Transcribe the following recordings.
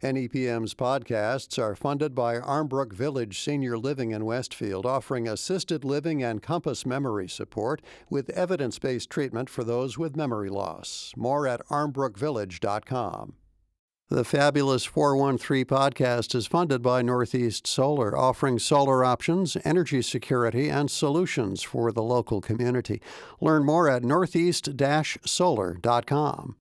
NEPM's podcasts are funded by Armbrook Village Senior Living in Westfield, offering assisted living and compass memory support with evidence-based treatment for those with memory loss. More at armbrookvillage.com. The Fabulous 413 podcast is funded by Northeast Solar, offering solar options, energy security, and solutions for the local community. Learn more at northeast-solar.com.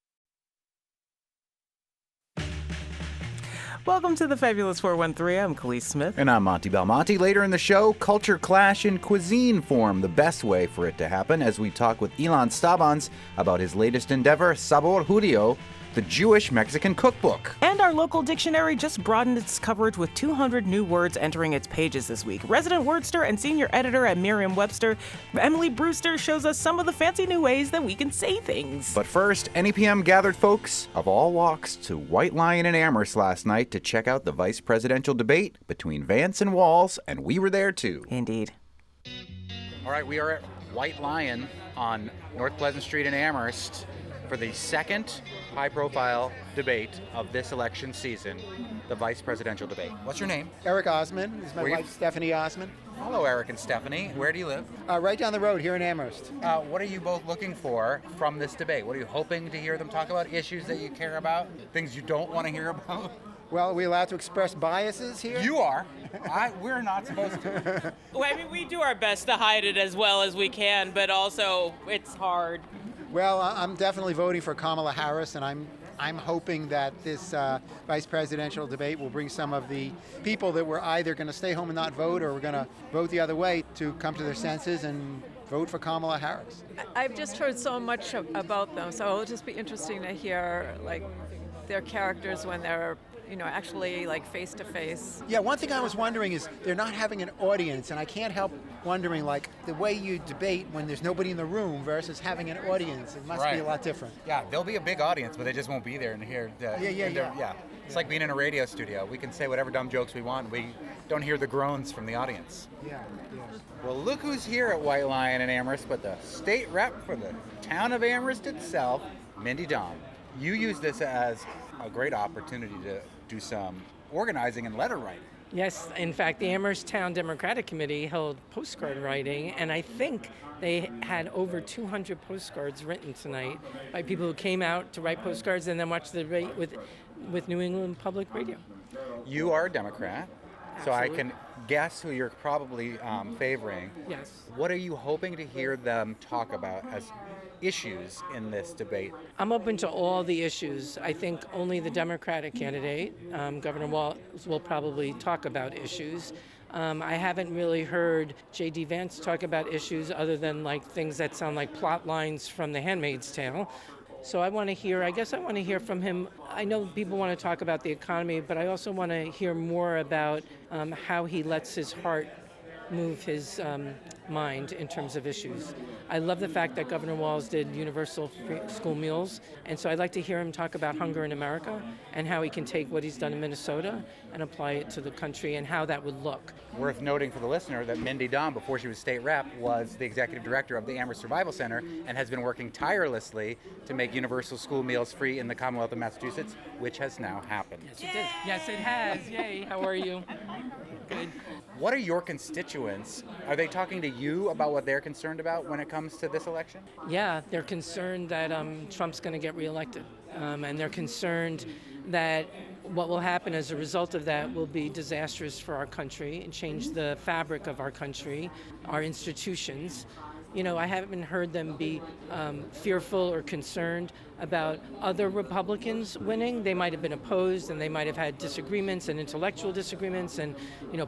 Welcome to the Fabulous 413. I'm Khalees Smith. And I'm Monty Belmonte. Later in the show, culture clash in cuisine form, the best way for it to happen, as we talk with Ilan Stavans about his latest endeavor, Sabor Judio, the Jewish Mexican Cookbook. And our local dictionary just broadened its coverage with 200 new words entering its pages this week. Resident wordster and senior editor at Merriam-Webster, Emily Brewster, shows us some of the fancy new ways that we can say things. But first, NEPM gathered folks of all walks to White Lion in Amherst last night to check out the vice presidential debate between Vance and Walz, and we were there too. Indeed. All right, we are at White Lion on North Pleasant Street in Amherst for the second high-profile debate of this election season, the vice presidential debate. What's your name? Eric Osman. This is my wife, Stephanie Osman. Hello, Eric and Stephanie. Where do you live? Right down the road here in Amherst. What are you both looking for from this debate? What are you hoping to hear them talk about? Issues that you care about? Things you don't want to hear about? Well, are we allowed to express biases here? You are. We're not supposed to. Well, I mean, we do our best to hide it as well as we can, but also it's hard. Well, I'm definitely voting for Kamala Harris, and I'm hoping that this vice presidential debate will bring some of the people that were either going to stay home and not vote or were going to vote the other way to come to their senses and vote for Kamala Harris. I've just heard so much about them, so it'll just be interesting to hear like their characters when they're actually like face to face. Yeah, one thing I was wondering is they're not having an audience, and I can't help wondering like the way you debate when there's nobody in the room versus having an audience. It must be a lot different. Yeah, there'll be a big audience, but they just won't be there and hear. Yeah. It's like being in a radio studio. We can say whatever dumb jokes we want. We don't hear the groans from the audience. Yeah. Well, look who's here at White Lion in Amherst, but the state rep for the town of Amherst itself, Mindy Dom. You use this as a great opportunity to do some organizing and letter writing. Yes, in fact, the Amherst Town Democratic Committee held postcard writing, and I think they had over 200 postcards written tonight by people who came out to write postcards and then watched the debate with New England Public Radio. You are a Democrat, so Absolutely. I can guess who you're probably favoring. Yes. What are you hoping to hear them talk about as issues in this debate? I'm open to all the issues. I think only the Democratic candidate, Governor Walz, will probably talk about issues. I haven't really heard J.D. Vance talk about issues other than like things that sound like plot lines from The Handmaid's Tale. So I want to hear from him. I know people want to talk about the economy, but I also want to hear more about how he lets his heart move his mind in terms of issues. I love the fact that Governor Walz did universal free school meals, and so I'd like to hear him talk about hunger in America and how he can take what he's done in Minnesota and apply it to the country and how that would look. Worth noting for the listener that Mindy Dom, before she was state rep, was the executive director of the Amherst Survival Center and has been working tirelessly to make universal school meals free in the Commonwealth of Massachusetts, which has now happened. Yes, it did. Yes, it has. Yay. How are you? Good. What are your constituents? Are they talking to you about what they're concerned about when it comes to this election? Yeah, they're concerned that Trump's going to get reelected. And they're concerned that what will happen as a result of that will be disastrous for our country and change the fabric of our country, our institutions. I haven't heard them be fearful or concerned about other Republicans winning. They might have been opposed and they might have had disagreements and intellectual disagreements and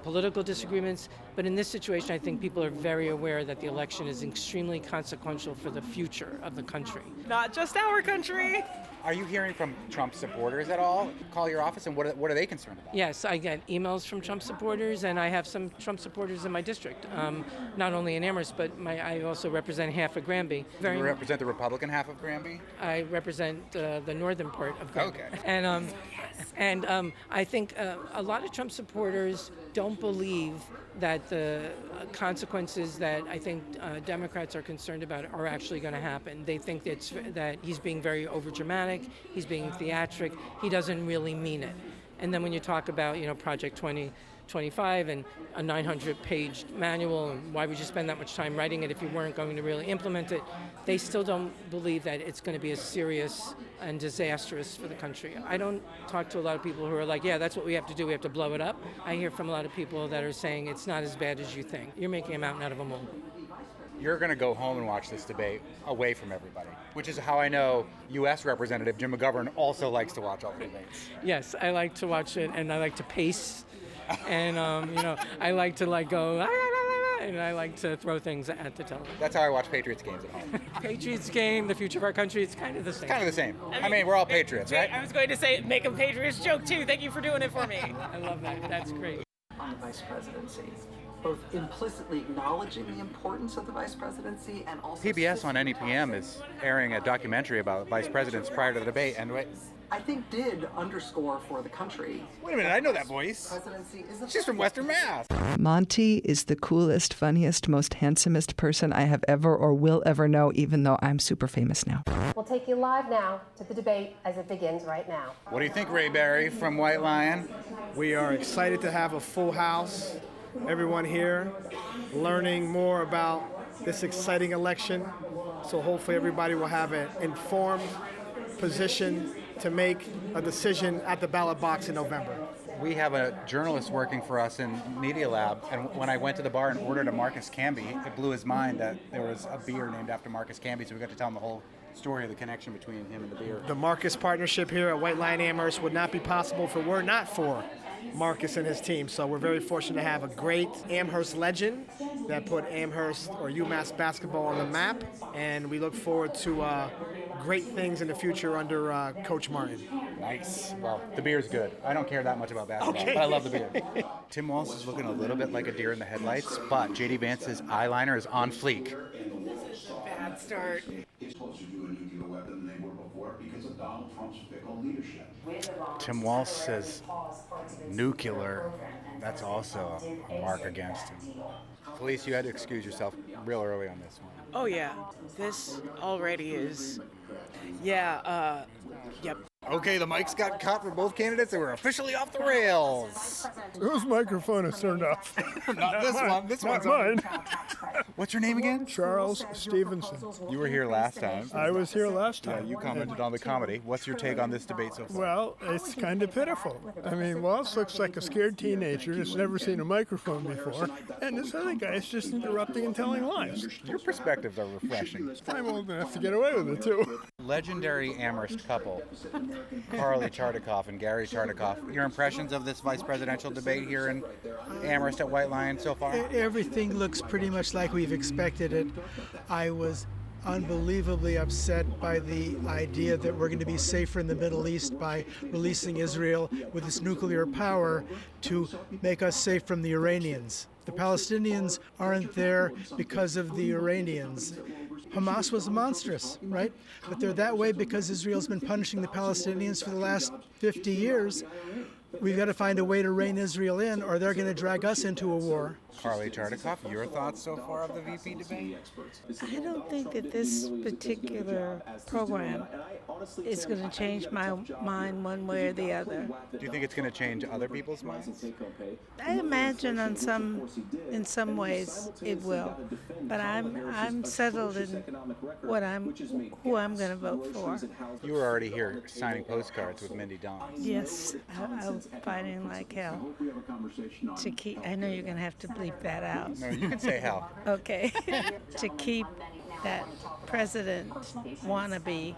political disagreements. But in this situation, I think people are very aware that the election is extremely consequential for the future of the country. Not just our country. Are you hearing from Trump supporters at all? Call your office, and what are they concerned about? Yes, I get emails from Trump supporters, and I have some Trump supporters in my district, not only in Amherst, but I also represent half of Granby. You represent the Republican half of Granby? I represent the northern part of Granby. Okay. And I think a lot of Trump supporters don't believe that the consequences that I think Democrats are concerned about are actually going to happen. They think that he's being very overdramatic, he's being theatric, he doesn't really mean it. And then when you talk about, Project 2025 and a 900-page manual, and why would you spend that much time writing it if you weren't going to really implement it, they still don't believe that it's going to be as serious and disastrous for the country. I don't talk to a lot of people who are like, yeah, that's what we have to do, we have to blow it up. I hear from a lot of people that are saying it's not as bad as you think. You're making a mountain out of a molehill. You're going to go home and watch this debate away from everybody, which is how I know U.S. Representative Jim McGovern also likes to watch all the debates. Yes, I like to watch it, and I like to pace, and I like to go, and I like to throw things at the television. That's how I watch Patriots games at home. Patriots game, the future of our country, it's kind of the same. It's kind of the same. I mean, we're all Patriots, right? I was going to say, make a Patriots joke too. Thank you for doing it for me. I love that. That's great. On the vice presidency, both implicitly acknowledging the importance of the vice presidency and also... PBS on NEPM is airing a documentary about vice presidents prior to the debate, and I think did underscore for the country. Wait a minute, I know that voice. Presidency is She's from Western Mass. Monty is the coolest, funniest, most handsomest person I have ever or will ever know, even though I'm super famous now. We'll take you live now to the debate as it begins right now. What do you think, Ray Barry from White Lion? We are excited to have a full house. Everyone here learning more about this exciting election. So hopefully everybody will have an informed position to make a decision at the ballot box in November. We have a journalist working for us in Media Lab, and when I went to the bar and ordered a Marcus Camby, it blew his mind that there was a beer named after Marcus Camby, so we got to tell him the whole story of the connection between him and the beer. The Marcus partnership here at White Lion Amherst would not be possible if it were not for Marcus and his team. So we're very fortunate to have a great Amherst legend that put Amherst or UMass basketball on the map, and we look forward to great things in the future under Coach Martin. Nice. Well, the beer's good. I don't care that much about basketball, but I love the beer. Tim Walz is looking a little bit like a deer in the headlights, but J.D. Vance's eyeliner is on fleek. Bad start. Tim Walz says nuclear. That's also a mark against him. Felice, you had to excuse yourself real early on this one. Oh yeah, this already is. Yeah. Yep. Okay, the mics got cut for both candidates and we're officially off the rails. Whose microphone is turned off? Not this one. This one's mine. What's your name again? Charles Stevenson. You were here last time. I was here last time. Yeah, you commented on the comedy. What's your take on this debate so far? Well, it's kind of pitiful. I mean, Walz looks like a scared teenager who's never seen a microphone before, and this other guy is just interrupting and telling lies. Your perspectives are refreshing. I'm old enough to get away with it, too. Legendary Amherst couple, Carly Chartikoff and Gary Chartikoff. Your impressions of this vice presidential debate here in Amherst at White Lion so far? Everything looks pretty much like we've expected it. I was unbelievably upset by the idea that we're going to be safer in the Middle East by releasing Israel with its nuclear power to make us safe from the Iranians. The Palestinians aren't there because of the Iranians. Hamas was monstrous, right? But they're that way because Israel's been punishing the Palestinians for the last 50 years. We've got to find a way to rein Israel in, or they're going to drag us into a war. Carly Chartikoff, your thoughts so far of the VP debate? I don't think that this particular program is going to change my mind one way or the other. Do you think it's going to change other people's minds? I imagine in some ways it will, but I'm settled in who I'm going to vote for. You were already here signing postcards with Mindy Dom. Yes, I'm fighting like hell to keep. I know you're going to have to bleep that out. No, you can say hell. Okay, to keep that president wannabe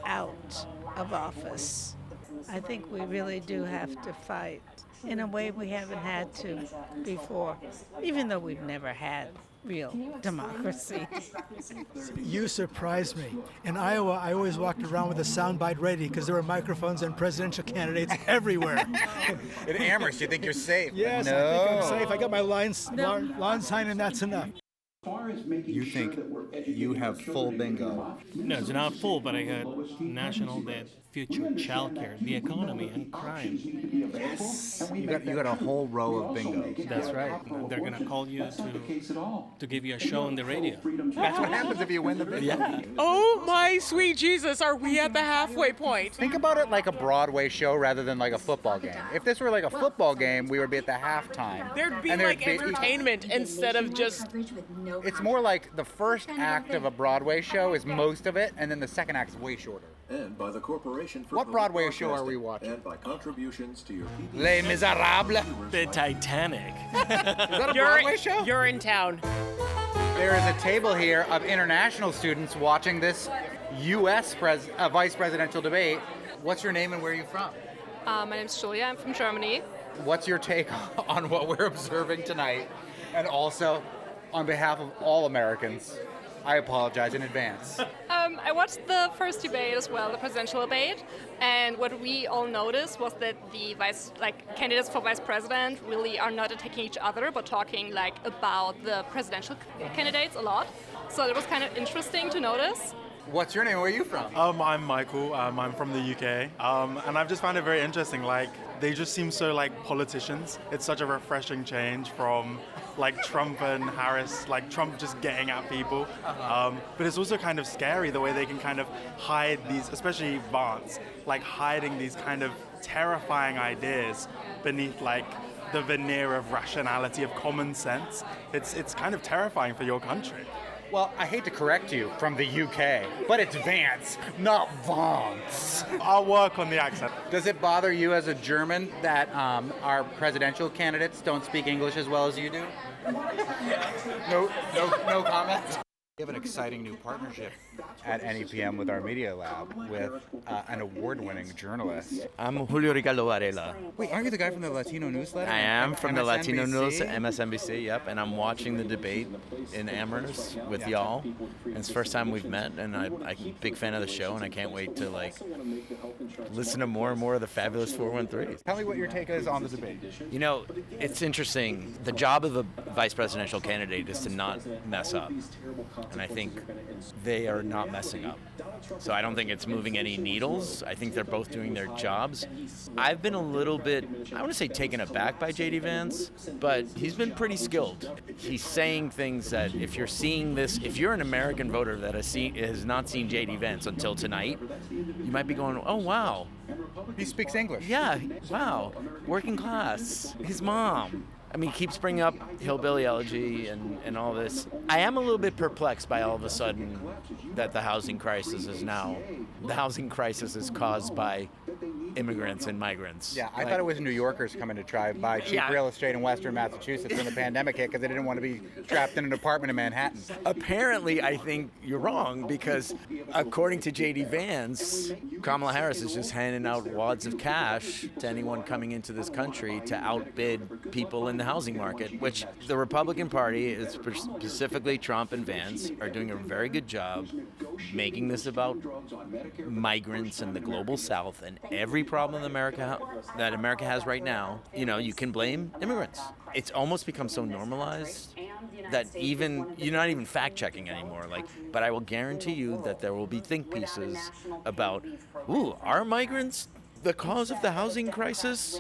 out of office. I think we really do have to fight in a way we haven't had to before, even though we've never had real democracy. You surprised me. In Iowa, I always walked around with a soundbite ready because there were microphones and presidential candidates everywhere. In Amherst, you think you're safe? Yes, no. I think I'm safe. I got my lawn sign and that's enough. You think you have full bingo? No, it's not full, but I got national debt, future childcare, the economy, and crime. Yes. You got a whole row of bingos. That's right. They're going to call you to give you a show on the radio. That's what happens if you win the bingo. Yeah. Oh my sweet Jesus, are we at the halfway point? Think about it like a Broadway show rather than like a football game. If this were like a football game, we would be at the halftime. There'd be And like entertainment instead of just... It's more like the first act of a Broadway show is most of it, and then the second act is way shorter. And by the Corporation for What Broadway Public show are we Broadcasting, watching? And by contributions to your Les Miserables. The Titanic. Is that a Broadway show? You're in town. There is a table here of international students watching this U.S. vice presidential debate. What's your name and where are you from? My name's Julia. I'm from Germany. What's your take on what we're observing tonight? And also, on behalf of all Americans, I apologize in advance. I watched the first debate as well, the presidential debate, and what we all noticed was that the candidates for vice president really are not attacking each other, but talking about the presidential candidates a lot. So it was kind of interesting to notice. What's your name? Where are you from? I'm Michael. I'm from the UK, and I've just found it very interesting. They just seem so like politicians. It's such a refreshing change from Trump and Harris, Trump just getting at people. But it's also kind of scary the way they can kind of hide these, especially Vance, hiding these kind of terrifying ideas beneath the veneer of rationality, of common sense. It's kind of terrifying for your country. Well, I hate to correct you from the UK, but it's Vance, not Vance. I'll work on the accent. Does it bother you as a German that our presidential candidates don't speak English as well as you do? No comments? We have an exciting new partnership at NEPM with our Media Lab with an award-winning journalist. I'm Julio Ricardo Varela. Wait, aren't you the guy from the Latino newsletter? I am from the Latino News, MSNBC? MSNBC, yep, and I'm watching the debate in Amherst with y'all. And it's the first time we've met, and I'm a big fan of the show, and I can't wait to listen to more and more of the fabulous 413. Tell me what your take is on the debate. You know, it's interesting. The job of a vice presidential candidate is to not mess up. And I think they are not messing up. So I don't think it's moving any needles. I think they're both doing their jobs. I've been a little bit, I want to say taken aback by J.D. Vance, but he's been pretty skilled. He's saying things that if you're seeing this, if you're an American voter that has not seen J.D. Vance until tonight, you might be going, oh, wow. He speaks English. Yeah, wow. Working class. His mom. I mean, he keeps bringing up hillbilly elegy and all this. I am a little bit perplexed by all of a sudden that the housing crisis is caused by immigrants and migrants. Yeah, I thought it was New Yorkers coming to try buy cheap real estate in Western Massachusetts when the pandemic hit because they didn't want to be trapped in an apartment in Manhattan. Apparently, I think you're wrong because according to J.D. Vance, Kamala Harris is just handing out wads of cash to anyone coming into this country to outbid people in the housing market, which the Republican Party, specifically Trump and Vance, are doing a very good job making this about migrants and the global South and every problem that America has right now. You know, you can blame immigrants. It's almost become so normalized that even you're not even fact-checking anymore. But I will guarantee you that there will be think pieces about, are migrants the cause of the housing crisis?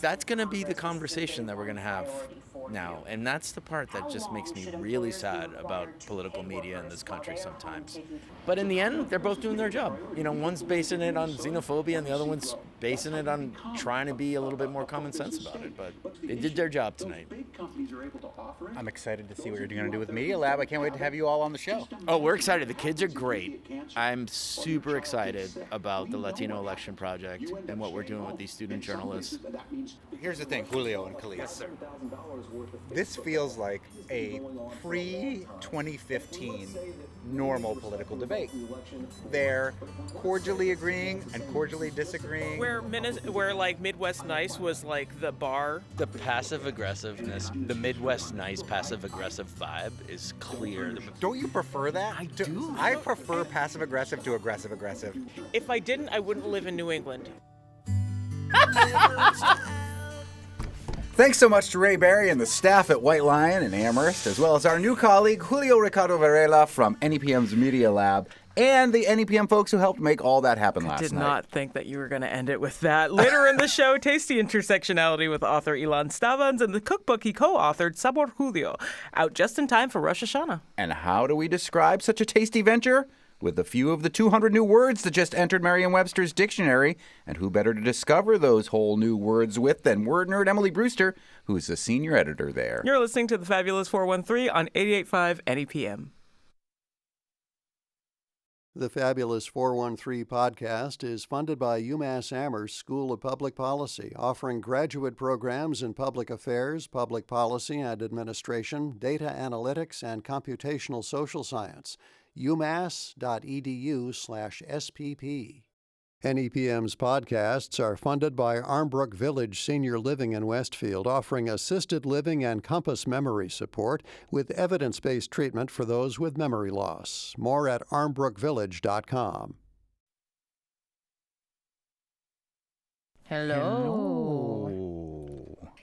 That's going to be the conversation that we're going to have now. And that's the part that just makes me really sad about political media in this country sometimes. But in the end, they're both doing their job. You know, one's basing it on xenophobia and the other one's basing it on trying to be a little bit more common sense about it. But they did their job tonight. I'm excited to see what you're going to do with Media Lab. I can't wait to have you all on the show. Oh, we're excited. The kids are great. I'm super excited about the Latino Election Project and what we're doing with these student journalists. Here's the thing, Julio and Khalid. Yes, sir. This feels like a pre-2015 normal political debate. They're cordially agreeing and cordially disagreeing. Where Midwest Nice was the bar. The passive aggressiveness, the Midwest Nice passive aggressive vibe is clear. Don't you prefer that? I do. I prefer passive aggressive to aggressive aggressive. If I didn't, I wouldn't live in New England. Thanks so much to Ray Barry and the staff at White Lion in Amherst, as well as our new colleague, Julio Ricardo Varela from NEPM's Media Lab and the NEPM folks who helped make all that happen last night. Did not think that you were going to end it with that. Later in the show, Tasty Intersectionality with author Ilan Stavans and the cookbook he co-authored, Sabor Judio, out just in time for Rosh Hashanah. And how do we describe such a tasty venture? With a few of the 200 new words that just entered Merriam-Webster's dictionary. And who better to discover those whole new words with than word nerd Emily Brewster, who's the senior editor there. You're listening to the Fabulous 413 on 88.5 NEPM. The Fabulous 413 podcast is funded by UMass Amherst School of Public Policy, offering graduate programs in public affairs, public policy and administration, data analytics, and computational social science. umass.edu/SPP. NEPM's podcasts are funded by Armbrook Village Senior Living in Westfield, offering assisted living and compass memory support with evidence-based treatment for those with memory loss. More at armbrookvillage.com. Hello.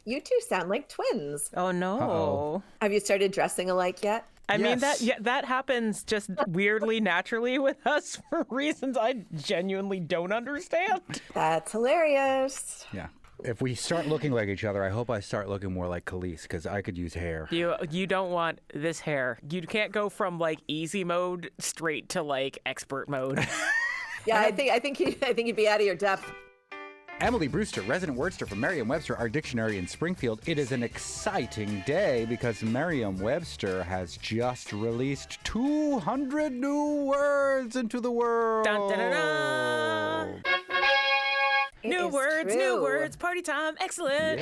You two sound like twins. Oh, no. Uh-oh. Have you started dressing alike yet? I mean, that happens just weirdly naturally with us for reasons I genuinely don't understand. That's hilarious. Yeah. If we start looking like each other, I hope I start looking more like Khalees, because I could use hair. You don't want this hair. You can't go from like easy mode straight to like expert mode. Yeah, I think you'd be out of your depth. Emily Brewster, resident wordster from Merriam-Webster, our dictionary in Springfield. It is an exciting day because Merriam-Webster has just released 200 new words into the world. Dun, dun, dun, dun. New words, party time, excellent.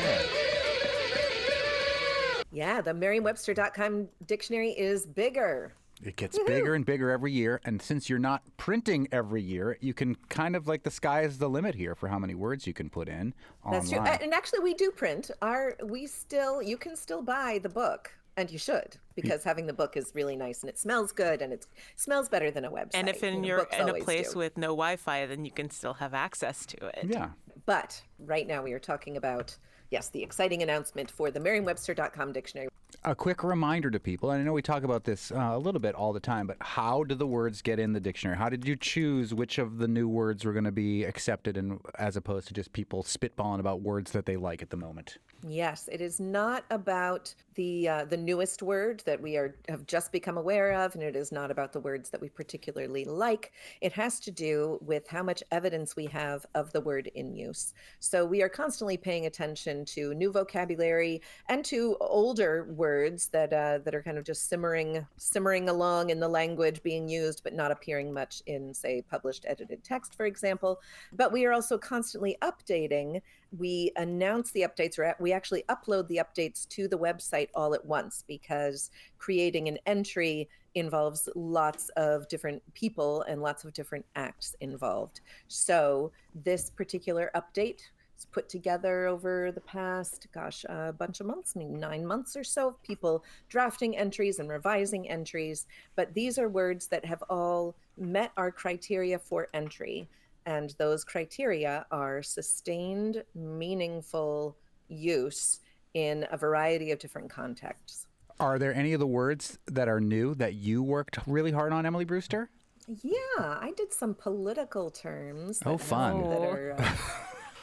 Yeah, the Merriam-Webster.com dictionary is bigger. It gets bigger and bigger every year, and since you're not printing every year, you can kind of like the sky is the limit here for how many words you can put in online. That's true, and actually we do print. You can still buy the book, and you should, because having the book is really nice, and it smells good, and it smells better than a website. And if you're in a place with no Wi-Fi, then you can still have access to it. Yeah. But right now we are talking about, yes, the exciting announcement for the Merriam-Webster.com dictionary. A quick reminder to people, and I know we talk about this a little bit all the time, but how do the words get in the dictionary? How did you choose which of the new words were going to be accepted, and as opposed to just people spitballing about words that they like at the moment? Yes, it is not about the newest word that we have just become aware of, and it is not about the words that we particularly like. It has to do with how much evidence we have of the word in use. So we are constantly paying attention to new vocabulary and to older words that are kind of just simmering along in the language being used, but not appearing much in, say, published edited text, for example. But we are also constantly updating. We announce the updates, or we actually upload the updates to the website all at once, because creating an entry involves lots of different people and lots of different acts involved. So this particular update is put together over the past, a bunch of months, maybe 9 months or so, of people drafting entries and revising entries. But these are words that have all met our criteria for entry. And those criteria are sustained, meaningful use in a variety of different contexts. Are there any of the words that are new that you worked really hard on, Emily Brewster? Yeah, I did some political terms. Oh, fun.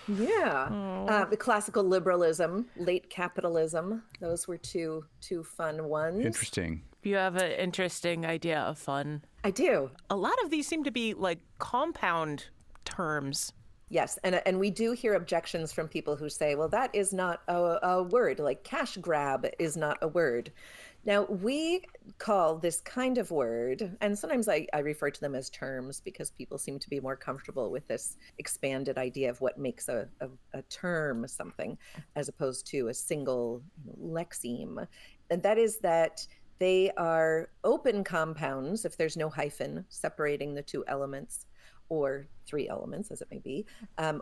The classical liberalism, late capitalism. Those were two fun ones. Interesting. You have an interesting idea of fun. I do. A lot of these seem to be like compound terms. Yes, and we do hear objections from people who say, well, that is not a word, like cash grab is not a word. Now, we call this kind of word, and sometimes I refer to them as terms because people seem to be more comfortable with this expanded idea of what makes a term something, as opposed to a single lexeme. And that is that they are open compounds, if there's no hyphen separating the two elements, or three elements, as it may be,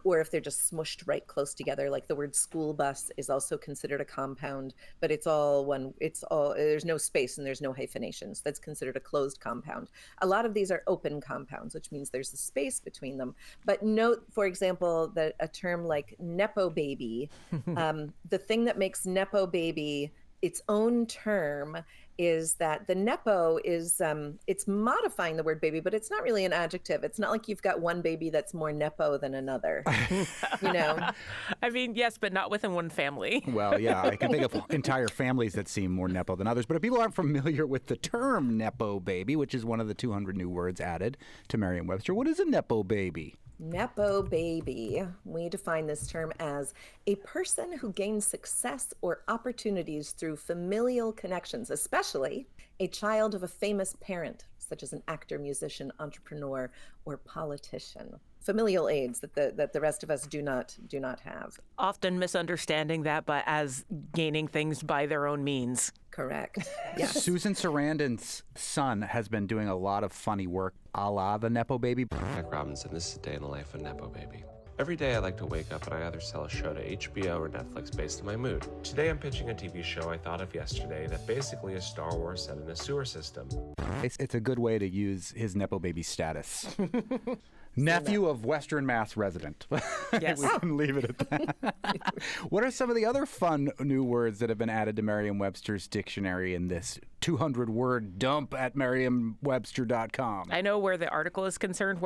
or if they're just smushed right close together, like the word school bus is also considered a compound, but there's no space and there's no hyphenations. That's considered a closed compound. A lot of these are open compounds, which means there's a space between them. But note, for example, that a term like Nepo baby, the thing that makes Nepo baby its own term is that the nepo is, it's modifying the word baby, but it's not really an adjective. It's not like you've got one baby that's more nepo than another, you know? I mean, yes, but not within one family. Well, yeah, I can think of entire families that seem more nepo than others. But if people aren't familiar with the term nepo baby, which is one of the 200 new words added to Merriam-Webster, what is a nepo baby? Nepo baby. We define this term as a person who gains success or opportunities through familial connections, especially a child of a famous parent, such as an actor, musician, entrepreneur, or politician. Familial aids that the rest of us do not have. Often misunderstanding that as gaining things by their own means. Correct. Yes. Susan Sarandon's son has been doing a lot of funny work a la the nepo baby. Jack Robinson, this is a day in the life of Nepo Baby. Every day I like to wake up and I either sell a show to HBO or Netflix based on my mood. Today I'm pitching a TV show I thought of yesterday that basically is Star Wars set in a sewer system. It's a good way to use his nepo baby status. Nephew of Western Mass resident. Yes. We can leave it at that. What are some of the other fun new words that have been added to Merriam-Webster's dictionary in this 200-word dump at merriam-webster.com? I know where the article is concerned.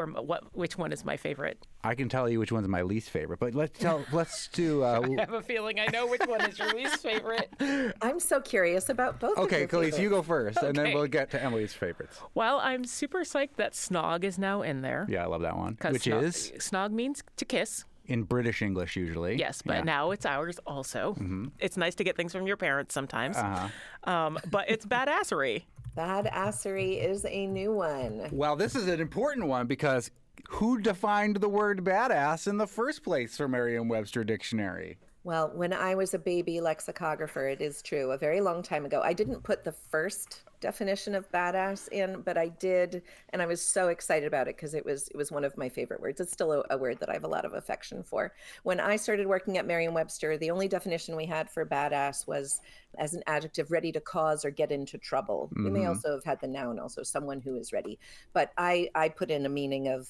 Which one is my favorite? I can tell you which one's my least favorite, but let's do. I have a feeling I know which one is your least favorite. I'm so curious about both. Okay, of your Khalees, favorites. you go first, and then we'll get to Emily's favorites. Well, I'm super psyched that snog is now in there. Yeah, I love that one. Which is? Snog means to kiss. In British English, usually. Yes, but now it's ours also. Mm-hmm. It's nice to get things from your parents sometimes. Uh-huh. But it's badassery. Badassery is a new one. Well, this is an important one because who defined the word badass in the first place for Merriam-Webster Dictionary? Well, when I was a baby lexicographer, it is true, a very long time ago, I didn't put the first definition of badass in, but I did, and I was so excited about it because it was one of my favorite words. It's still a word that I have a lot of affection for. When I started working at Merriam-Webster, the only definition we had for badass was as an adjective ready to cause or get into trouble. We may also have had the noun also, someone who is ready. But I put in a meaning of,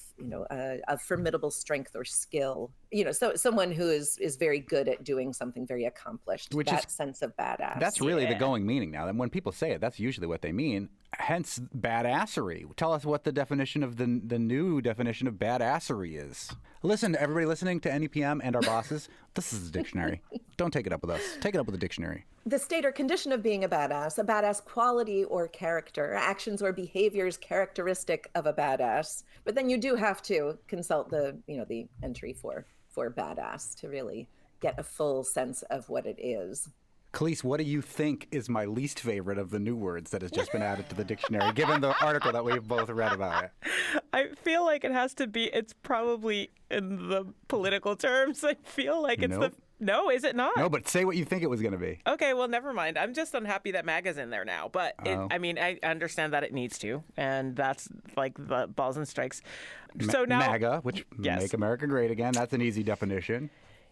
a formidable strength or skill. So someone who is very good at doing something very accomplished. Which that is, sense of badass. That's really the going meaning now. And when people say it, that's usually what they mean. Hence, badassery. Tell us what the definition of the new definition of badassery is. Listen, everybody listening to NEPM and our bosses, this is a dictionary. Don't take it up with us. Take it up with the dictionary. The state or condition of being a badass quality or character, actions or behaviors characteristic of a badass. But then you do have to consult the entry for badass to really get a full sense of what it is. Khalees, what do you think is my least favorite of the new words that has just been added to the dictionary, given the article that we've both read about it? I feel like it's probably in the political terms. I feel like it's No, is it not? No, but say what you think it was going to be. Okay, well, never mind. I'm just unhappy that MAGA's in there now. But, I understand that it needs to. And that's like the balls and strikes. So now, MAGA, which Make America Great Again, that's an easy definition.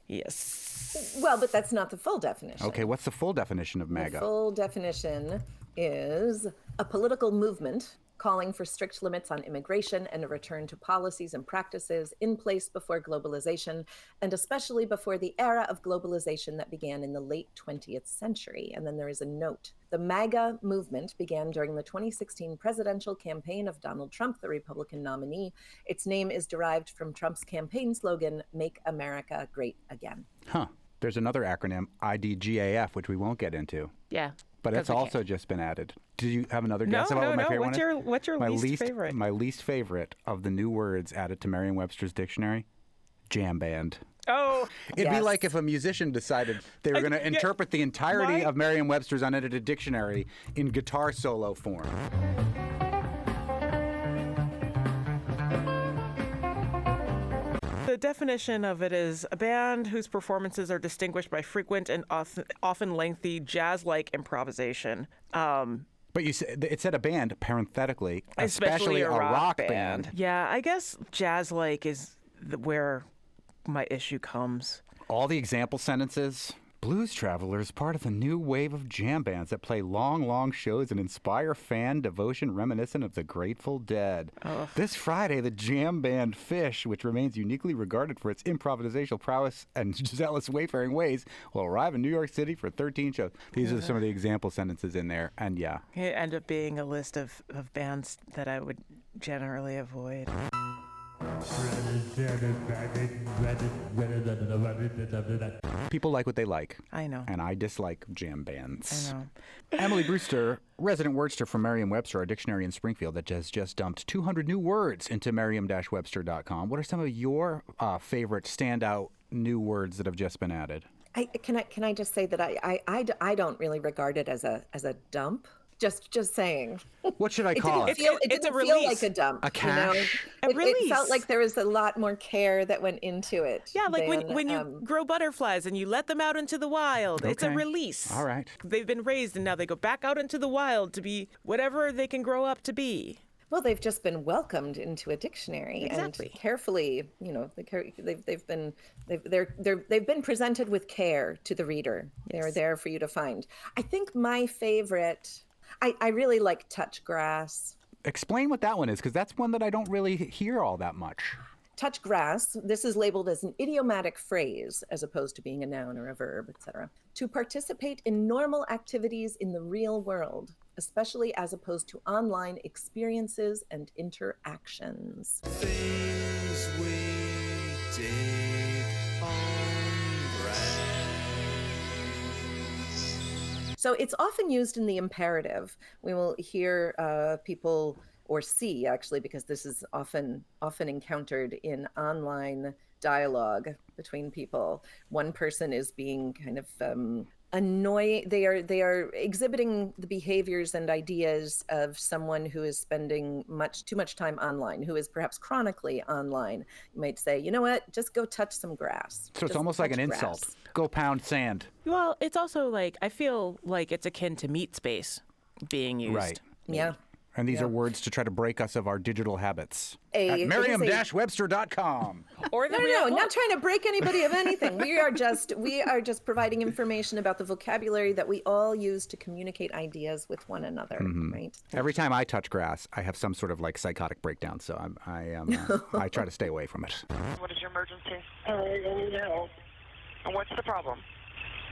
Yes. Well, but that's not the full definition. Okay, what's the full definition of MAGA? The full definition is a political movement calling for strict limits on immigration and a return to policies and practices in place before globalization, and especially before the era of globalization that began in the late 20th century. And then there is a note. The MAGA movement began during the 2016 presidential campaign of Donald Trump, the Republican nominee. Its name is derived from Trump's campaign slogan, Make America Great Again. Huh. There's another acronym, IDGAF, which we won't get into. Yeah. But it's also just been added. Do you have another guess about what my favorite one is? What's your least favorite? My least favorite of the new words added to Merriam-Webster's dictionary? Jam band. Oh, It'd be like if a musician decided they were going to interpret the entirety of Merriam-Webster's unedited dictionary in guitar solo form. The definition of it is a band whose performances are distinguished by frequent and often lengthy jazz-like improvisation. But it said a band, parenthetically, especially a rock band. Yeah, I guess jazz-like is where my issue comes. All the example sentences, Blues Travelers, part of the new wave of jam bands that play long shows and inspire fan devotion reminiscent of the Grateful Dead. Oh. This Friday, the jam band Fish, which remains uniquely regarded for its improvisational prowess and zealous wayfaring ways, will arrive in New York City for 13 shows. These are some of the example sentences in there, and yeah. It ended up being a list of bands that I would generally avoid. People like what they like. I know. And I dislike jam bands. I know. Emily Brewster, resident wordster from Merriam-Webster, our dictionary in Springfield that has just dumped 200 new words into merriam-webster.com. What are some of your favorite standout new words that have just been added? Can I just say that I don't really regard it as a dump. Just saying. What should I call it? It didn't feel like a dump. A cache? You know? It felt like there was a lot more care that went into it. Yeah, like when you grow butterflies and you let them out into the wild. Okay. It's a release. All right. They've been raised and now they go back out into the wild to be whatever they can grow up to be. Well, they've just been welcomed into a dictionary and carefully, you know, they've been presented with care to the reader. Yes. They're there for you to find. I think my favorite, I really like touch grass. Explain what that one is, because that's one that I don't really hear all that much. Touch grass, this is labeled as an idiomatic phrase as opposed to being a noun or a verb, etc. To participate in normal activities in the real world, especially as opposed to online experiences and interactions. Things we did on grass. So it's often used in the imperative. We will hear people, or see actually, because this is often encountered in online dialogue between people. One person is being kind of annoying. They are exhibiting the behaviors and ideas of someone who is spending too much time online, who is perhaps chronically online. You might say, you know what, just go touch some grass. So it's almost like an insult. Go pound sand. Well, it's also like, I feel like it's akin to meat space being used. Right. Yeah. And these are words to try to break us of our digital habits. At merriam-webster.com. Or no, not trying to break anybody of anything. We are just providing information about the vocabulary that we all use to communicate ideas with one another, right? Every time I touch grass, I have some sort of like psychotic breakdown, so I try to stay away from it. What is your emergency? I need help. And what's the problem?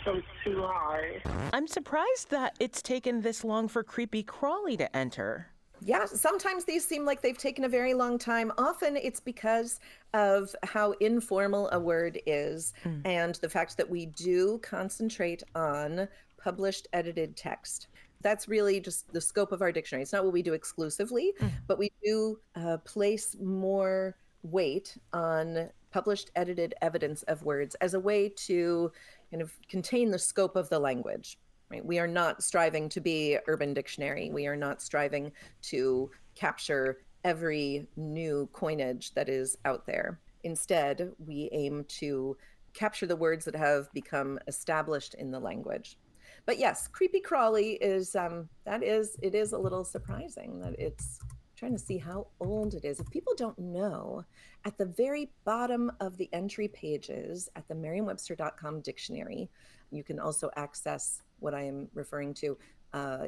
It's too high. I'm surprised that it's taken this long for Creepy Crawly to enter. Yeah, sometimes these seem like they've taken a very long time. Often it's because of how informal a word is and the fact that we do concentrate on published edited text. That's really just the scope of our dictionary. It's not what we do exclusively, but we do place more weight on published edited evidence of words as a way to kind of contain the scope of the language. Right? We are not striving to be Urban Dictionary. We are not striving to capture every new coinage that is out there. Instead, we aim to capture the words that have become established in the language. But yes, Creepy Crawly is it is a little surprising that it's trying to see how old it is. If people don't know, at the very bottom of the entry pages at the merriam-webster.com dictionary, you can also access what I am referring to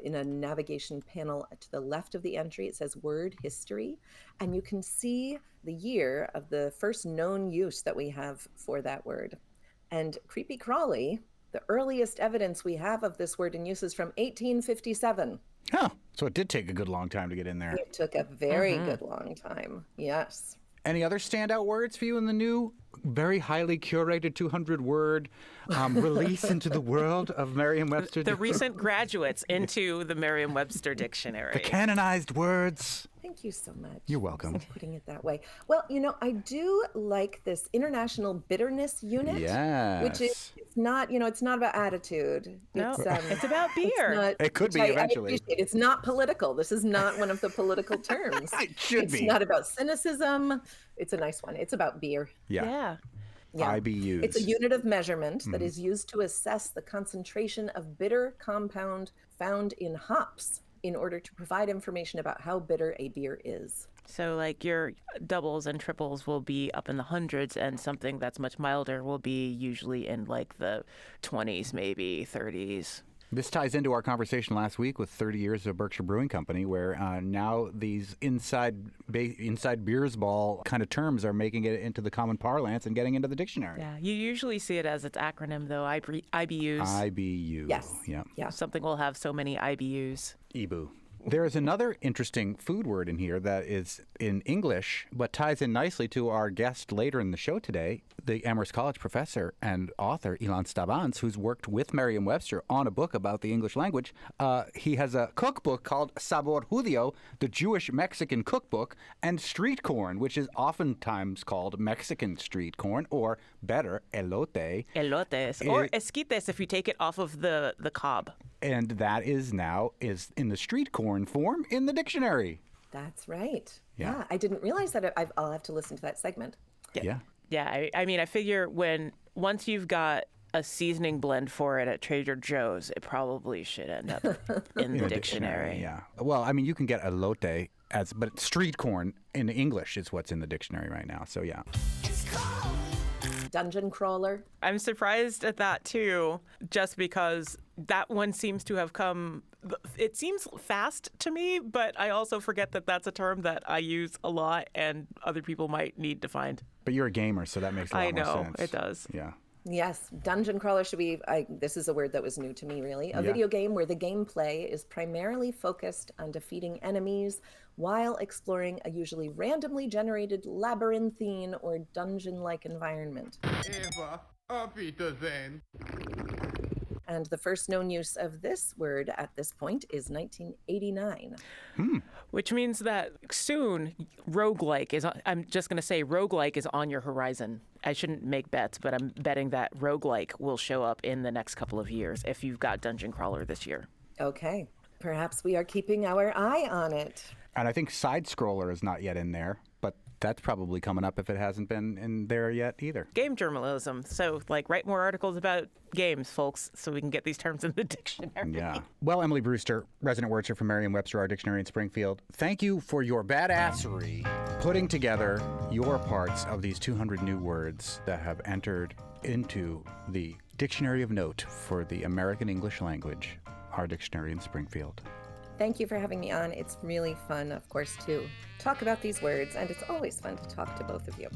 in a navigation panel to the left of the entry. It says word history, and you can see the year of the first known use that we have for that word. And Creepy Crawly, the earliest evidence we have of this word in use is from 1857. Oh, so it did take a good long time to get in there. It took a very good long time, yes. Any other standout words for you in the new, very highly curated 200-word release into the world of Merriam-Webster? The recent graduates into the Merriam-Webster dictionary. The canonized words. Thank you so much. You're welcome. For putting it that way. Well, you know, I do like this International Bitterness Unit. Yes. Which is not, you know, it's not about attitude. No, it's about beer. It could be eventually. It's not political. This is not one of the political terms. It should be. It's not about cynicism. It's a nice one. It's about beer. Yeah. IBUs. It's a unit of measurement that is used to assess the concentration of bitter compound found in hops in order to provide information about how bitter a beer is. So, like, your doubles and triples will be up in the hundreds, and something that's much milder will be usually in, like, the 20s, maybe 30s. This ties into our conversation last week with 30 years of Berkshire Brewing Company, where now these inside beers ball kind of terms are making it into the common parlance and getting into the dictionary. Yeah, you usually see it as its acronym, though, IBUs. IBU. Yes. Yeah. Something will have so many IBUs. Ibu. There is another interesting food word in here that is in English, but ties in nicely to our guest later in the show today, the Amherst College professor and author Ilan Stavans, who's worked with Merriam-Webster on a book about the English language. He has a cookbook called Sabor Judio, the Jewish Mexican Cookbook, and street corn, which is oftentimes called Mexican street corn, or better, elote. Elotes, or esquites if you take it off of the cob. And that is now in the street corn form in the dictionary. That's right. Yeah. I didn't realize that. I'll have to listen to that segment. Yeah. Yeah, I mean, I figure once you've got a seasoning blend for it at Trader Joe's, it probably should end up in the dictionary. Yeah. Well, I mean, you can get elote but street corn in English is what's in the dictionary right now. So yeah. Dungeon crawler. I'm surprised at that too, just because that one seems to have come. It seems fast to me, but I also forget that that's a term that I use a lot and other people might need to find. But you're a gamer, so that makes a lot more sense. I know, it does. Yeah. Yes, dungeon crawler should be, this is a word that was new to me, really. A video game where the gameplay is primarily focused on defeating enemies while exploring a usually randomly generated labyrinthine or dungeon-like environment. Eva, auf Wiedersehen. And the first known use of this word at this point is 1989. Which means that soon, roguelike is, I'm just going to say roguelike is on your horizon. I shouldn't make bets, but I'm betting that roguelike will show up in the next couple of years if you've got Dungeon Crawler this year. Okay. Perhaps we are keeping our eye on it. And I think side scroller is not yet in there, but that's probably coming up if it hasn't been in there yet either. Game journalism. So, write more articles about games, folks, so we can get these terms in the dictionary. Yeah. Well, Emily Brewster, resident wordsmith from Merriam-Webster, our dictionary in Springfield, thank you for your badassery putting together your parts of these 200 new words that have entered into the Dictionary of Note for the American English Language, our dictionary in Springfield. Thank you for having me on. It's really fun, of course, to talk about these words, and it's always fun to talk to both of you.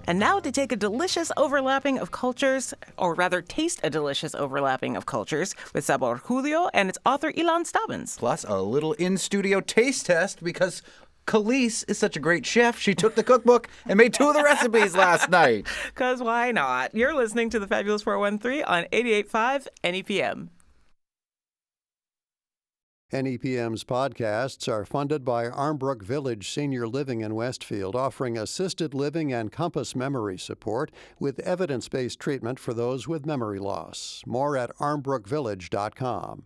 And now to take a delicious overlapping of cultures, or rather taste a delicious overlapping of cultures, with Sabor Judio and its author Ilan Stavans. Plus a little in-studio taste test because Khalees is such a great chef. She took the cookbook and made 2 of the recipes last night. Because why not? You're listening to the Fabulous 413 on 88.5 NEPM. NEPM's podcasts are funded by Armbrook Village Senior Living in Westfield, offering assisted living and compass memory support with evidence-based treatment for those with memory loss. More at armbrookvillage.com.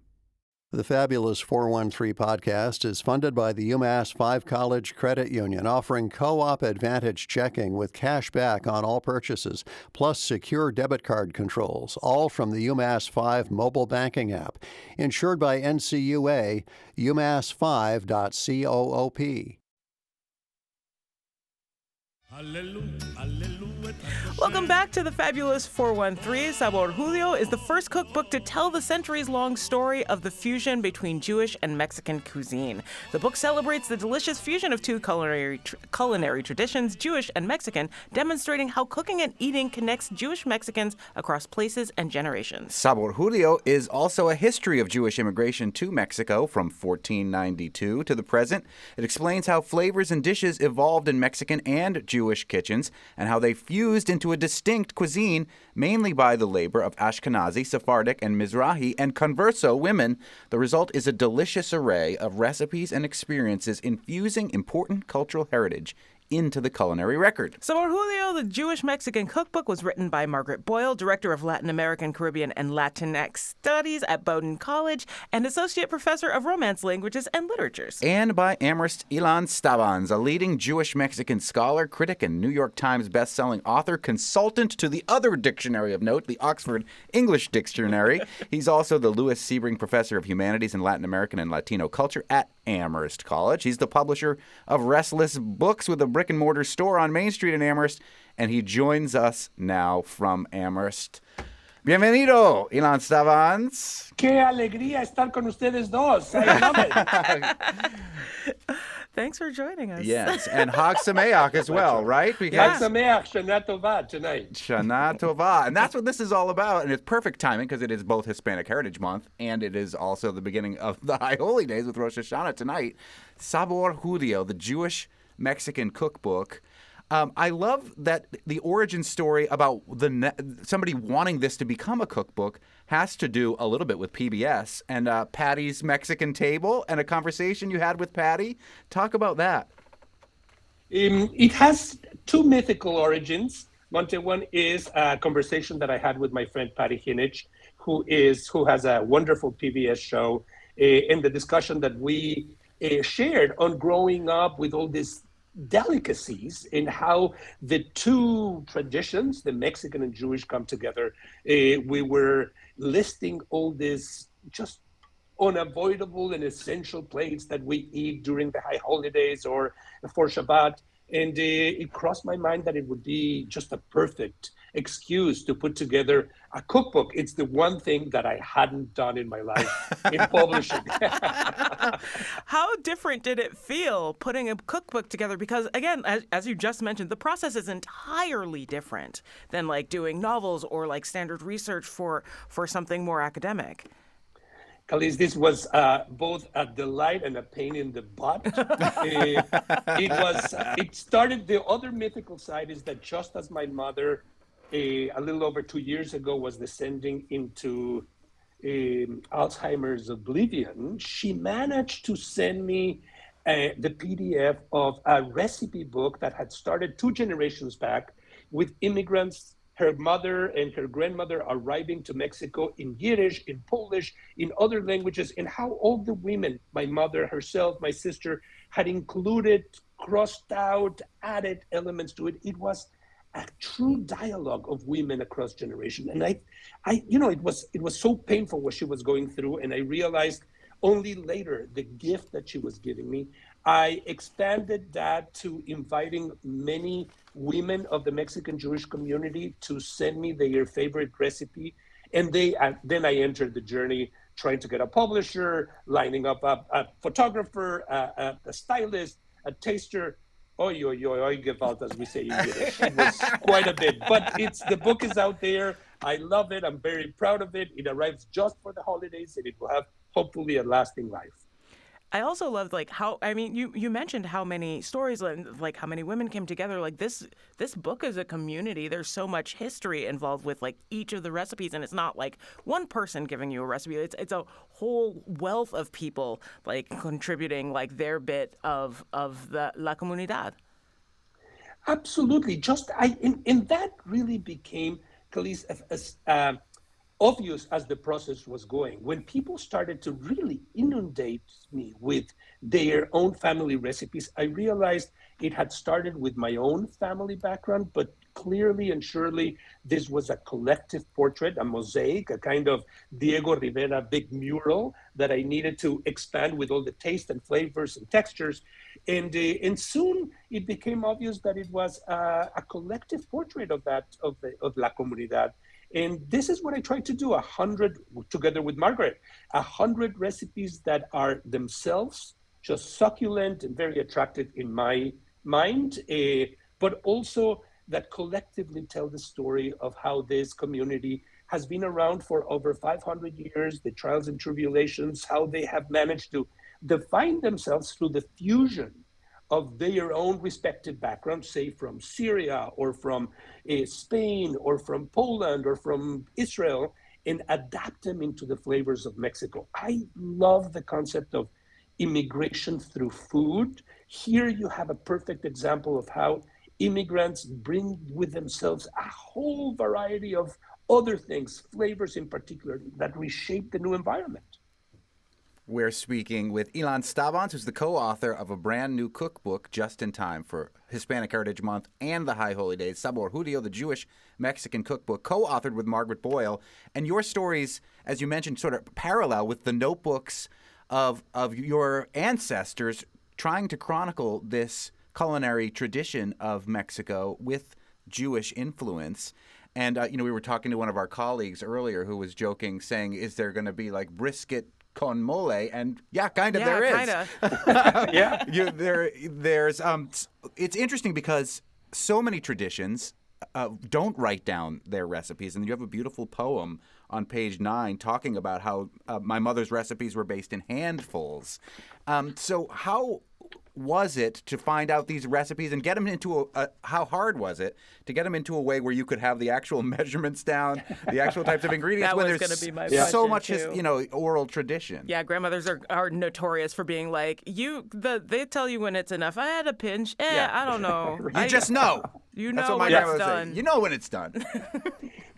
The Fabulous 413 podcast is funded by the UMass 5 College Credit Union, offering co-op advantage checking with cash back on all purchases, plus secure debit card controls, all from the UMass 5 mobile banking app. Insured by NCUA, umass5.coop. Welcome back to the Fabulous 413. Sabor Judio is the first cookbook to tell the centuries-long story of the fusion between Jewish and Mexican cuisine. The book celebrates the delicious fusion of two culinary traditions, Jewish and Mexican, demonstrating how cooking and eating connects Jewish Mexicans across places and generations. Sabor Judio is also a history of Jewish immigration to Mexico from 1492 to the present. It explains how flavors and dishes evolved in Mexican and Jewish kitchens and how they fused into a distinct cuisine, mainly by the labor of Ashkenazi, Sephardic, and Mizrahi and converso women. The result is a delicious array of recipes and experiences infusing important cultural heritage into the culinary record. Sabor Judio, the Jewish Mexican Cookbook, was written by Margaret Boyle, Director of Latin American, Caribbean, and Latinx Studies at Bowdoin College and Associate Professor of Romance Languages and Literatures. And by Amherst Ilan Stavans, a leading Jewish Mexican scholar, critic, and New York Times bestselling author, consultant to the other dictionary of note, the Oxford English Dictionary. He's also the Lewis Sebring Professor of Humanities in Latin American and Latino Culture at Amherst College. He's the publisher of Restless Books with a brick-and-mortar store on Main Street in Amherst, and he joins us now from Amherst. Bienvenido, Ilan Stavans. Qué alegría estar con ustedes dos. I love it. Thanks for joining us. Yes, and Hag Sameach as well, right? Hag Sameach, Shana Tova tonight. Shana Tova. And that's what this is all about. And it's perfect timing because it is both Hispanic Heritage Month and it is also the beginning of the High Holy Days with Rosh Hashanah tonight. Sabor Judio, the Jewish Mexican Cookbook. I love that the origin story about somebody wanting this to become a cookbook has to do a little bit with PBS and Patty's Mexican Table and a conversation you had with Patty. Talk about that. It has two mythical origins. One is a conversation that I had with my friend Patty Hinich, who has a wonderful PBS show, and the discussion that we shared on growing up with all these delicacies and how the two traditions, the Mexican and Jewish, come together. We were listing all these just unavoidable and essential plates that we eat during the high holidays or for Shabbat. And it crossed my mind that it would be just a perfect excuse to put together a cookbook. It's the one thing that I hadn't done in my life in publishing. How different did it feel putting a cookbook together? Because again, as you just mentioned, the process is entirely different than like doing novels or like standard research for something more academic. Kaliz, this was both a delight and a pain in the butt. It started, the other mythical side is that just as my mother, a little over 2 years ago, was descending into Alzheimer's oblivion, she managed to send me the PDF of a recipe book that had started 2 generations back with immigrants, her mother and her grandmother arriving to Mexico in Yiddish, in Polish, in other languages, and how all the women, my mother, herself, my sister, had included, crossed out, added elements to it. It was a true dialogue of women across generation. And it was so painful what she was going through. And I realized only later the gift that she was giving me. I expanded that to inviting many women of the Mexican Jewish community to send me their favorite recipe. And then I entered the journey trying to get a publisher, lining up a photographer, a stylist, a taster. Oy, gewalt, as we say in Yiddish. It was quite a bit, but the book is out there. I love it. I'm very proud of it. It arrives just for the holidays, and it will have hopefully a lasting life. I also loved you mentioned how many stories, like how many women came together. Like this book is a community. There's so much history involved with like each of the recipes, and it's not like one person giving you a recipe. It's a whole wealth of people like contributing like their bit of the la comunidad. Absolutely. And that really became, Khalees, obvious as the process was going. When people started to really inundate me with their own family recipes, I realized it had started with my own family background, but clearly and surely this was a collective portrait, a mosaic, a kind of Diego Rivera big mural that I needed to expand with all the taste and flavors and textures. And soon it became obvious that it was a collective portrait of La Comunidad. And this is what I tried to do, 100, together with Margaret, 100 recipes that are themselves just succulent and very attractive in my mind, but also that collectively tell the story of how this community has been around for over 500 years, the trials and tribulations, how they have managed to define themselves through the fusion of their own respective backgrounds, say from Syria or from Spain or from Poland or from Israel, and adapt them into the flavors of Mexico. I love the concept of immigration through food. Here you have a perfect example of how immigrants bring with themselves a whole variety of other things, flavors in particular, that reshape the new environment. We're speaking with Ilan Stavans, who's the co-author of a brand new cookbook just in time for Hispanic Heritage Month and the High Holy Days, Sabor Judio, the Jewish Mexican Cookbook, co-authored with Margaret Boyle. And your stories, as you mentioned, sort of parallel with the notebooks of your ancestors trying to chronicle this culinary tradition of Mexico with Jewish influence. And, we were talking to one of our colleagues earlier who was joking, saying, is there going to be like brisket con mole? And there is. Yeah. It's interesting because so many traditions don't write down their recipes. And you have a beautiful poem on page 9 talking about how my mother's recipes were based in handfuls. So how was it to find out these recipes and get them into how hard was it to get them into a way where you could have the actual measurements down, the actual types of ingredients That when was there's gonna be my so question, much too. oral tradition? Yeah, grandmothers are notorious for being like, they tell you when it's enough. I had a pinch. I don't know. You just know. You That's know what my when grandma it's would say. done. You know when it's done.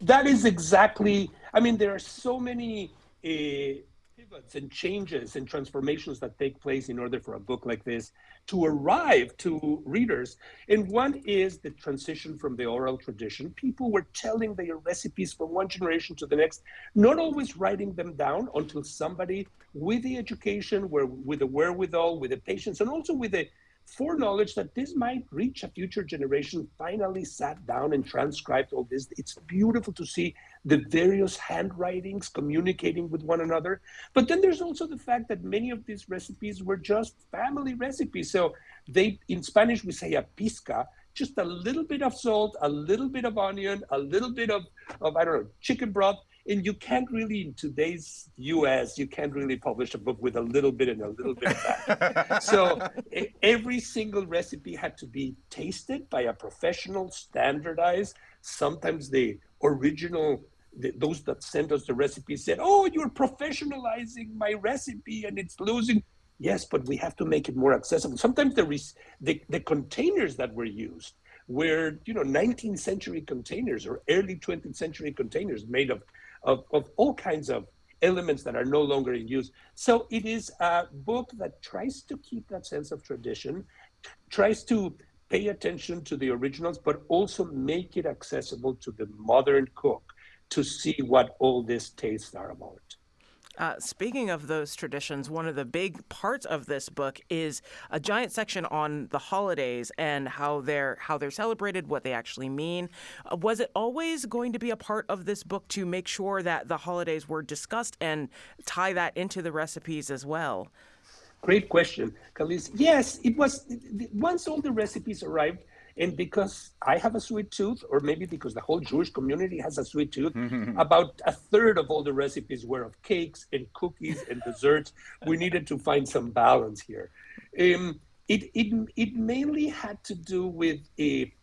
That is exactly, there are so many pivots and changes and transformations that take place in order for a book like this to arrive to readers. And one is the transition from the oral tradition. People were telling their recipes from one generation to the next, not always writing them down until somebody with the education, with the wherewithal, with the patience, and also with the foreknowledge that this might reach a future generation, finally sat down and transcribed all this. It's beautiful to see the various handwritings communicating with one another. But then there's also the fact that many of these recipes were just family recipes. So in Spanish, we say a pizca, just a little bit of salt, a little bit of onion, a little bit of chicken broth. And you can't really, in today's US, you can't really publish a book with a little bit and a little bit of that. So every single recipe had to be tasted by a professional, standardized. Sometimes the original, those that sent us the recipe said, oh, you're professionalizing my recipe and it's losing. Yes, but we have to make it more accessible. Sometimes the containers that were used were, 19th century containers or early 20th century containers made of all kinds of elements that are no longer in use. So it is a book that tries to keep that sense of tradition, tries to pay attention to the originals, but also make it accessible to the modern cook to see what all these tastes are about. Speaking of those traditions, one of the big parts of this book is a giant section on the holidays and how they're celebrated, what they actually mean. Was it always going to be a part of this book to make sure that the holidays were discussed and tie that into the recipes as well? Great question, Khalees. Yes, it was. Once all the recipes arrived, and because I have a sweet tooth, or maybe because the whole Jewish community has a sweet tooth, about a third of all the recipes were of cakes and cookies and desserts. We needed to find some balance here. It mainly had to do with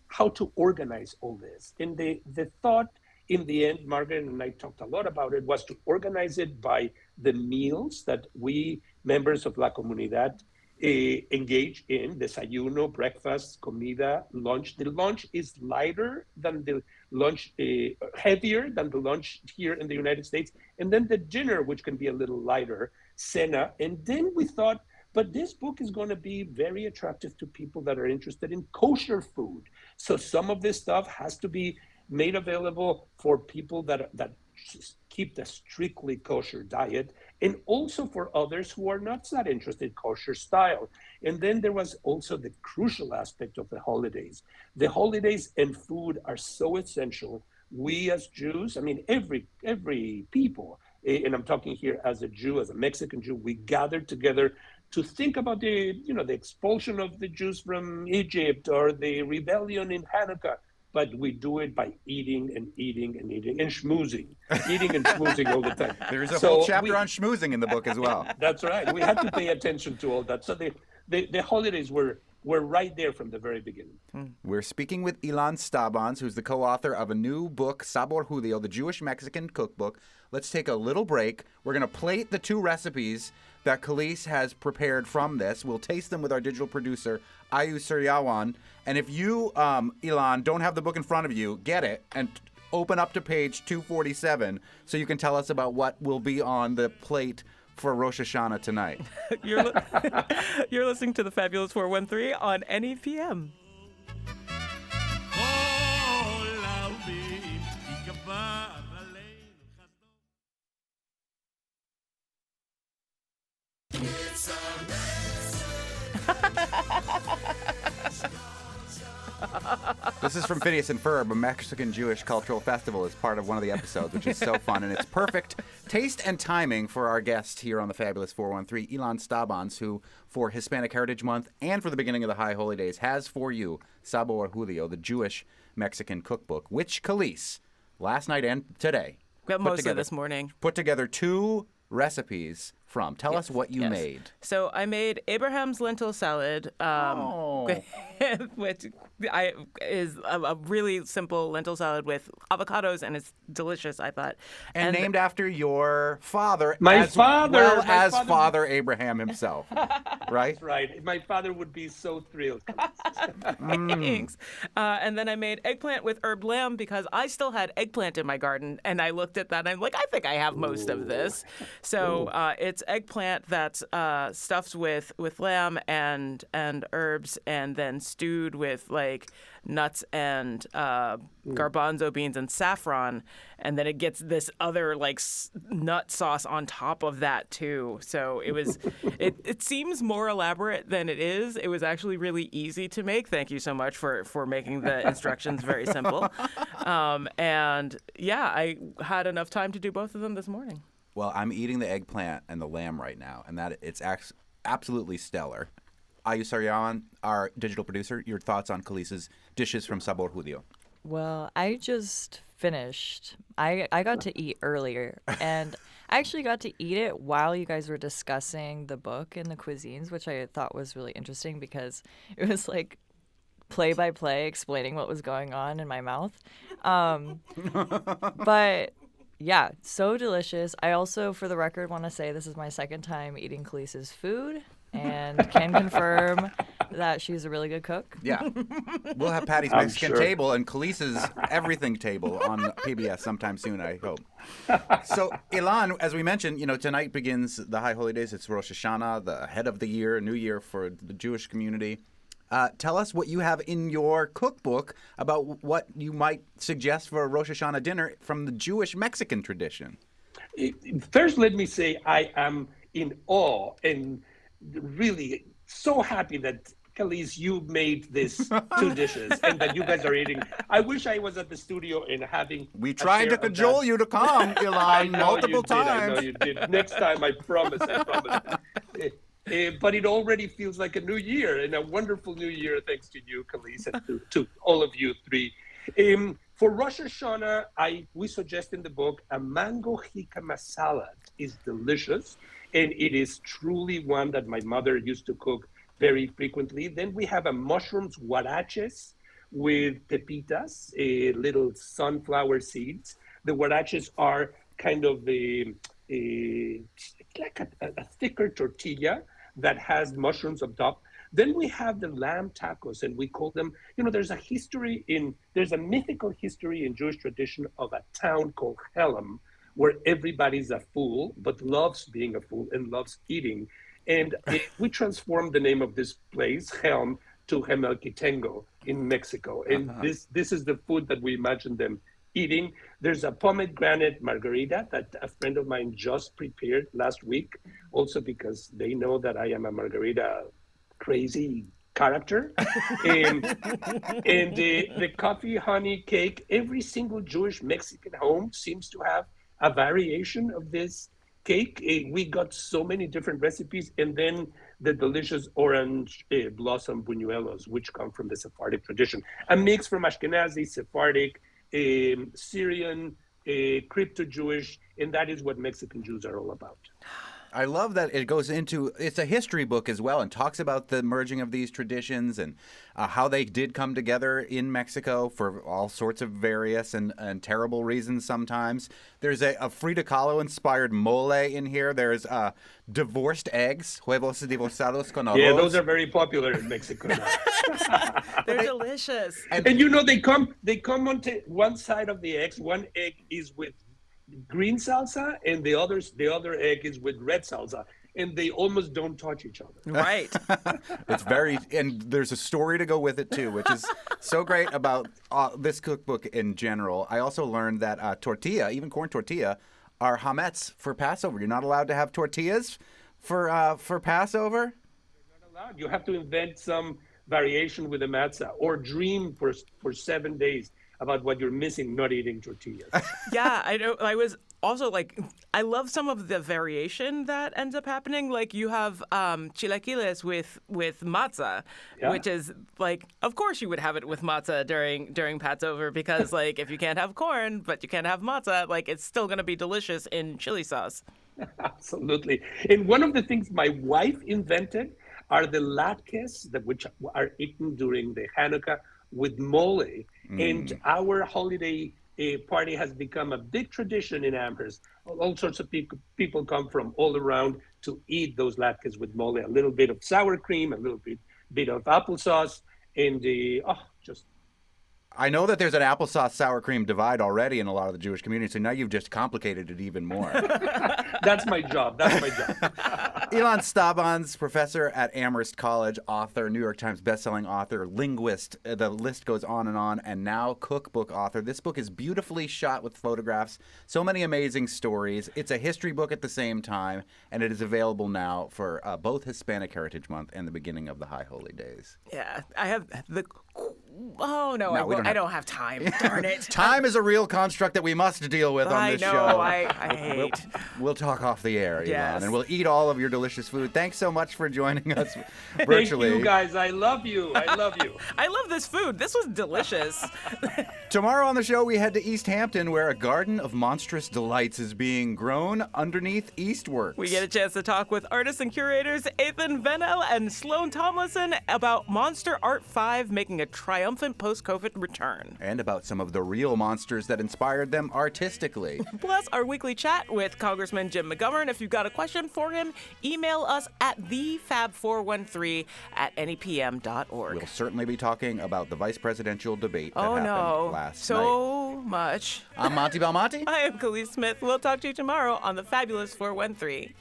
how to organize all this. And the thought in the end, Margaret and I talked a lot about it, was to organize it by the meals that we members of La Comunidad engage in: desayuno, breakfast, comida, lunch. The lunch is lighter than the lunch, heavier than the lunch here in the United States. And then the dinner, which can be a little lighter, cena. And then we thought, but this book is going to be very attractive to people that are interested in kosher food. So some of this stuff has to be made available for people that keep the strictly kosher diet, and also for others who are not that interested in kosher style. And then there was also the crucial aspect of the holidays. The holidays and food are so essential. We as Jews, I mean, every people, and I'm talking here as a Jew, as a Mexican Jew, we gathered together to think about the expulsion of the Jews from Egypt or the rebellion in Hanukkah. But we do it by eating and eating and eating and schmoozing, eating and schmoozing all the time. There's a whole chapter on schmoozing in the book as well. That's right. We had to pay attention to all that. So the holidays were right there from the very beginning. We're speaking with Ilan Stavans, who's the co-author of a new book, Sabor Judio, the Jewish Mexican Cookbook. Let's take a little break. We're going to plate the two recipes that Khalees has prepared from this. We'll taste them with our digital producer, Ayu Suryawan. And if you, Ilan, don't have the book in front of you, get it and open up to page 247 so you can tell us about what will be on the plate for Rosh Hashanah tonight. You're listening to the Fabulous 413 on NEPM. This is from Phineas and Ferb, a Mexican Jewish cultural festival, as part of one of the episodes, which is so fun. And it's perfect taste and timing for our guest here on the Fabulous 413, Ilan Stavans, who, for Hispanic Heritage Month and for the beginning of the High Holy Days, has for you Sabor Judio, the Jewish Mexican Cookbook, which Khalees, last night and today, mostly this morning, put together 2 recipes from. Tell us what you made. So I made Abraham's lentil salad, which is a really simple lentil salad with avocados, and it's delicious, I thought. And named after your father, My father! Father Abraham himself, right? That's right. My father would be so thrilled. Thanks. And then I made eggplant with herb lamb because I still had eggplant in my garden, and I looked at that and I'm like, I think I have most of this. So it's eggplant that's stuffed with lamb and herbs, and then stewed with like nuts and garbanzo beans and saffron, and then it gets this other like nut sauce on top of that too. So it was it seems more elaborate than it is. It was actually really easy to make. Thank you so much for making the instructions very simple. And yeah, I had enough time to do both of them this morning. Well, I'm eating the eggplant and the lamb right now, and that it's absolutely stellar. Ayu Saryawan, our digital producer, your thoughts on Khalees's dishes from Sabor Judio? Well, I just finished. I got to eat earlier, and I actually got to eat it while you guys were discussing the book and the cuisines, which I thought was really interesting because it was like play by play explaining what was going on in my mouth. But yeah, so delicious. I also, for the record, want to say this is my second time eating Khalees's food and can confirm that she's a really good cook. Yeah. We'll have Patty's Mexican table and Khalees's everything table on PBS sometime soon, I hope. So, Ilan, as we mentioned, tonight begins the High Holy Days. It's Rosh Hashanah, the head of the year, New Year for the Jewish community. Tell us what you have in your cookbook about what you might suggest for a Rosh Hashanah dinner from the Jewish Mexican tradition. First, let me say I am in awe and really so happy that, Khalees, you made these 2 dishes and that you guys are eating. I wish I was at the studio and having. We tried to cajole you to come, Ilan, multiple times. I know you did. Next time, I promise. But it already feels like a new year, and a wonderful new year thanks to you, Khalees, and to all of you 3. For Rosh Hashanah, we suggest in the book a mango jicama salad is delicious, and it is truly one that my mother used to cook very frequently. Then we have a mushrooms huaraches with pepitas, little sunflower seeds. The huaraches are kind of like a thicker tortilla that has mushrooms on top. Then we have the lamb tacos, and we call them, there's a mythical history in Jewish tradition of a town called Helm, where everybody's a fool, but loves being a fool and loves eating. And we transformed the name of this place, Helm, to Hemelquitengo in Mexico. And this is the food that we imagine them eating. There's a pomegranate margarita that a friend of mine just prepared last week, also because they know that I am a margarita crazy character. And the coffee honey cake, every single Jewish Mexican home seems to have a variation of this cake. We got so many different recipes, and then the delicious orange blossom buñuelos, which come from the Sephardic tradition. A mix from Ashkenazi, Sephardic, Syrian, crypto-Jewish, and that is what Mexican Jews are all about. I love that it goes into, it's a history book as well, and talks about the merging of these traditions and how they did come together in Mexico for all sorts of various and terrible reasons sometimes. There's a Frida Kahlo-inspired mole in here. There's divorced eggs, huevos divorciados con arroz. Yeah, those are very popular in Mexico now. They're delicious. And they come onto one side of the eggs. One egg is with green salsa, and the other egg is with red salsa, and they almost don't touch each other. Right. And there's a story to go with it too, which is so great about this cookbook in general. I also learned that tortilla, even corn tortilla, are hametz for Passover. You're not allowed to have tortillas for Passover. You're not allowed. You have to invent some variation with the matzah, or dream for 7 days about what you're missing not eating tortillas. Yeah, I know. I was also like, I love some of the variation that ends up happening. Like you have chilaquiles with matzah, which is like, of course you would have it with matzah during Passover because like if you can't have corn but you can't have matzah, like it's still going to be delicious in chili sauce. Absolutely. And one of the things my wife invented are the latkes, which are eaten during the Hanukkah with mole. And our holiday party has become a big tradition in Amherst. All sorts of people come from all around to eat those latkes with mole, a little bit of sour cream, a little bit of applesauce, and just... I know that there's an applesauce sour cream divide already in a lot of the Jewish community, so now you've just complicated it even more. That's my job. Ilan Stavans, professor at Amherst College, author, New York Times bestselling author, linguist, the list goes on, and now cookbook author. This book is beautifully shot with photographs, so many amazing stories. It's a history book at the same time, and it is available now for both Hispanic Heritage Month and the beginning of the High Holy Days. Yeah, I have the... Oh, no, I don't have time. Darn it. Time is a real construct that we must deal with on this show. I hate. We'll talk off the air, Ilan, Yes. and we'll eat all of your delicious food. Thanks so much for joining us virtually. Thank you, guys. I love you. I love this food. This was delicious. Tomorrow on the show, we head to East Hampton, where a garden of monstrous delights is being grown underneath Eastworks. We get a chance to talk with artists and curators Ethan Venel and Sloan Tomlinson about Monster Art 5 making a triumphant post-COVID return. And about some of the real monsters that inspired them artistically. Plus, our weekly chat with Congressman Jim McGovern. If you've got a question for him, email us at thefab413@nepm.org. We'll certainly be talking about the vice presidential debate that happened last night. So much. I'm Monty Belmonte. I am Khalees Smith. We'll talk to you tomorrow on the Fabulous 413.